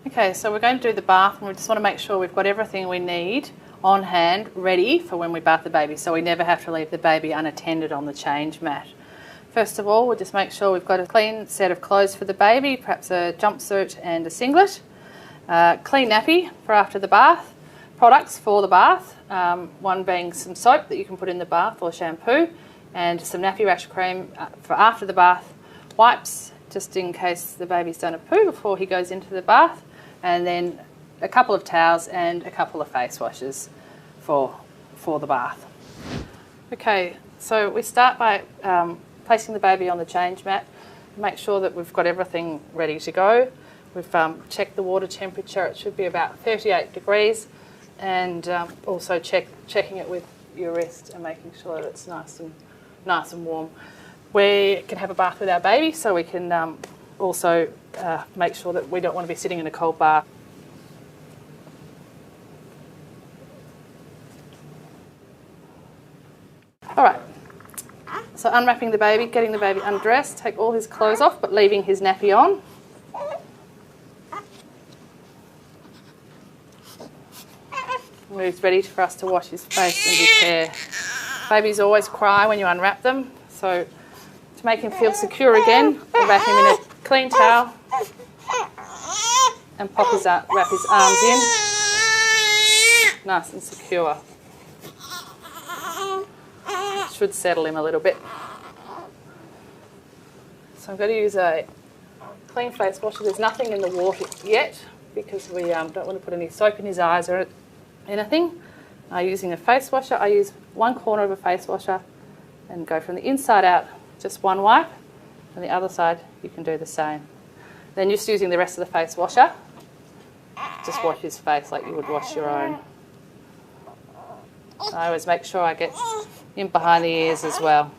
Okay, so we're going to do the bath, and we just want to make sure we've got everything we need on hand ready for when we bath the baby, so we never have to leave the baby unattended on the change mat. First of all, we'll just make sure we've got a clean set of clothes for the baby, perhaps a jumpsuit and a singlet, clean nappy for after the bath, products for the bath, one being some soap that you can put in the bath or shampoo, and some nappy rash cream for after the bath, wipes just in case the baby's done a poo before he goes into the bath, and then a couple of towels and a couple of face washes for the bath. Okay, so we start by placing the baby on the change mat. Make sure that we've got everything ready to go. We've checked the water temperature. It should be about 38 degrees, and also checking it with your wrist and making sure that it's nice and warm. We can have a bath with our baby, so we can also make sure that we don't want to be sitting in a cold bath. All right, so unwrapping the baby, getting the baby undressed, take all his clothes off but leaving his nappy on. He's ready for us to wash his face and his hair. Babies always cry when you unwrap them, so to make him feel secure again, we'll wrap him in a clean towel and wrap his arms in, nice and secure. Should settle him a little bit. So I'm going to use a clean face washer. There's nothing in the water yet because we don't want to put any soap in his eyes or anything. Using a face washer, I use one corner of a face washer and go from the inside out, just one wipe, and the other side you can do the same. Then just using the rest of the face washer, just wash his face like you would wash your own. I always make sure I get in behind the ears as well.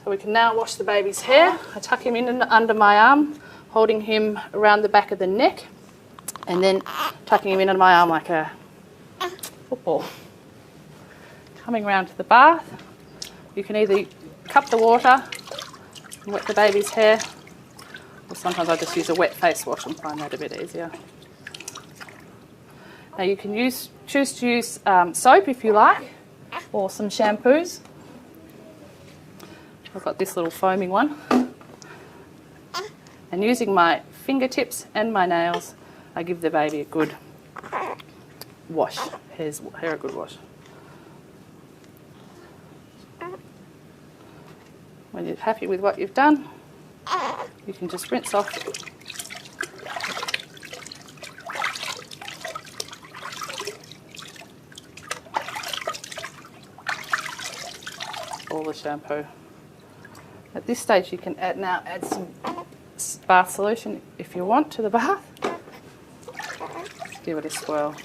So we can now wash the baby's hair. I tuck him in under my arm, holding him around the back of the neck, and then tucking him in under my arm like a football. Coming round to the bath, you can either cup the water and wet the baby's hair, or sometimes I just use a wet face wash and find that a bit easier. Now you can choose to use soap if you like, or some shampoos. I've got this little foaming one. And using my fingertips and my nails, I give the baby a good wash, hair a good wash. When you're happy with what you've done, you can just rinse off all the shampoo. At this stage you can add some bath solution if you want to the bath. Give it a swirl.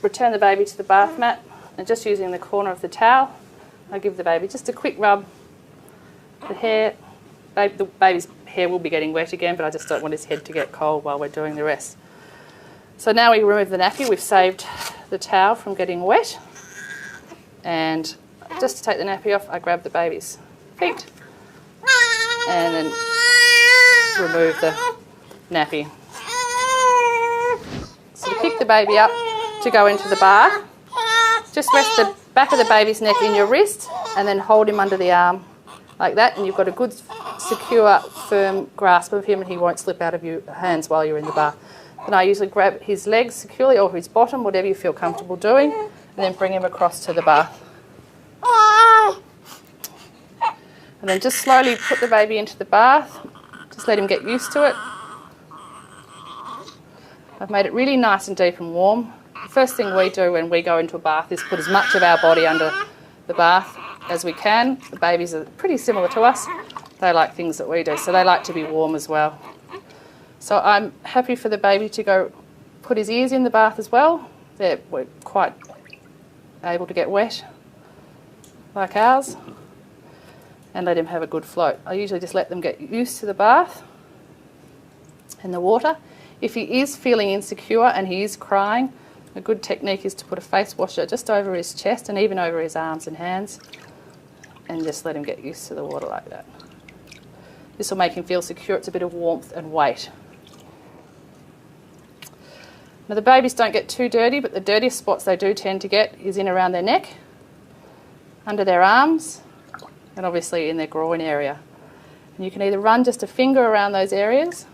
Return the baby to the bath mat, and just using the corner of the towel, I give the baby just a quick rub. The baby's hair will be getting wet again, but I just don't want his head to get cold while we're doing the rest. So now we remove the nappy. We've saved the towel from getting wet, and just to take the nappy off, I grab the baby's feet and then remove the nappy. So to pick the baby up to go into the bath, just rest the back of the baby's neck in your wrist and then hold him under the arm like that, and you've got a good, secure, firm grasp of him, and he won't slip out of your hands while you're in the bath. Then I usually grab his legs securely, or his bottom, whatever you feel comfortable doing, and then bring him across to the bath. And then just slowly put the baby into the bath. Just let him get used to it. I've made it really nice and deep and warm. The first thing we do when we go into a bath is put as much of our body under the bath as we can. The babies are pretty similar to us. They like things that we do, so they like to be warm as well. So I'm happy for the baby to go put his ears in the bath as well. We're quite able to get wet like ours, and let him have a good float. I usually just let them get used to the bath and the water. If he is feeling insecure and he is crying, A good technique is to put a face washer just over his chest and even over his arms and hands, and just let him get used to the water like that. This will make him feel secure. It's a bit of warmth and weight. Now the babies don't get too dirty, but the dirtiest spots they do tend to get is in around their neck, under their arms, and obviously in their groin area. And you can either run just a finger around those areas,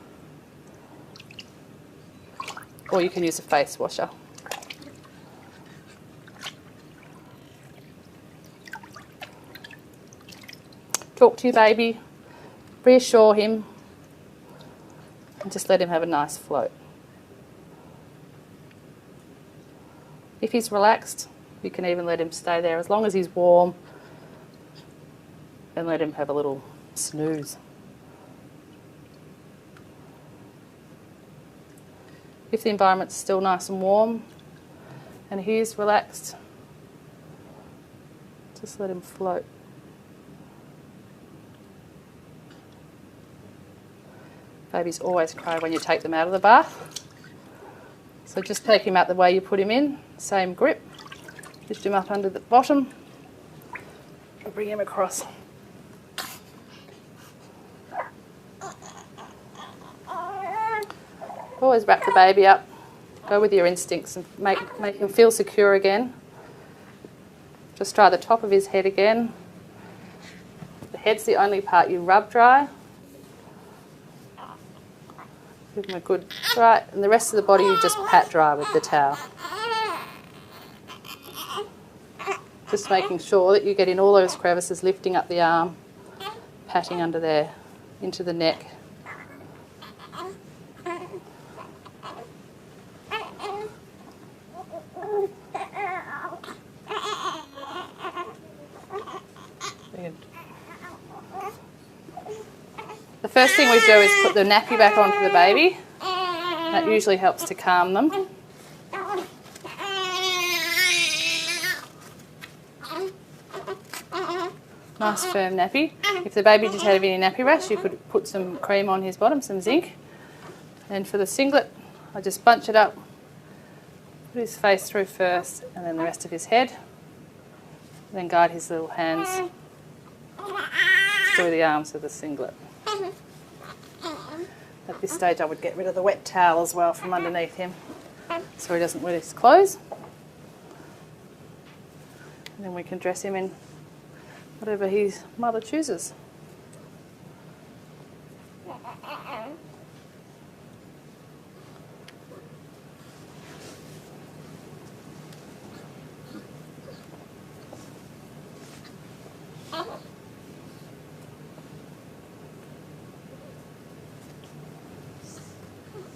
or you can use a face washer. Talk to your baby, reassure him, and just let him have a nice float. If he's relaxed, you can even let him stay there as long as he's warm, and let him have a little snooze. If the environment's still nice and warm and he's relaxed, just let him float. Babies always cry when you take them out of the bath. So just take him out the way you put him in, same grip. Lift him up under the bottom and bring him across. Always wrap the baby up. Go with your instincts and make him feel secure again. Just dry the top of his head again. The head's the only part you rub dry. Give him a good dry, and the rest of the body you just pat dry with the towel. Just making sure that you get in all those crevices, lifting up the arm, patting under there, into the neck. Good. The first thing we do is put the nappy back onto the baby. That usually helps to calm them. Nice firm nappy. If the baby did have any nappy rash, you could put some cream on his bottom, some zinc. And for the singlet, I just bunch it up, put his face through first and then the rest of his head. Then guide his little hands through the arms of the singlet. At this stage I would get rid of the wet towel as well from underneath him so he doesn't wet his clothes. And then we can dress him in whatever his mother chooses.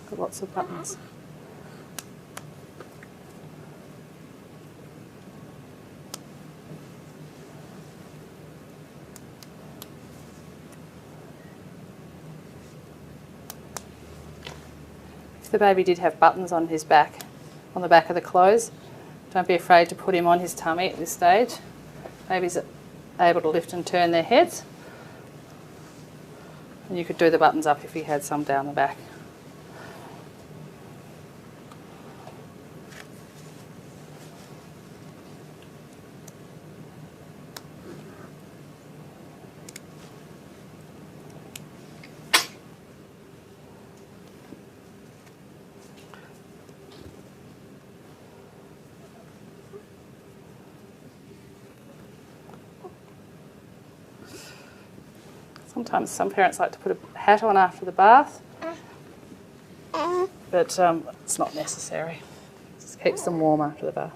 Got lots of buttons. If the baby did have buttons on his back, on the back of the clothes, don't be afraid to put him on his tummy at this stage. Babies are able to lift and turn their heads. And you could do the buttons up if he had some down the back. Sometimes some parents like to put a hat on after the bath, but it's not necessary. It just keeps them warm after the bath.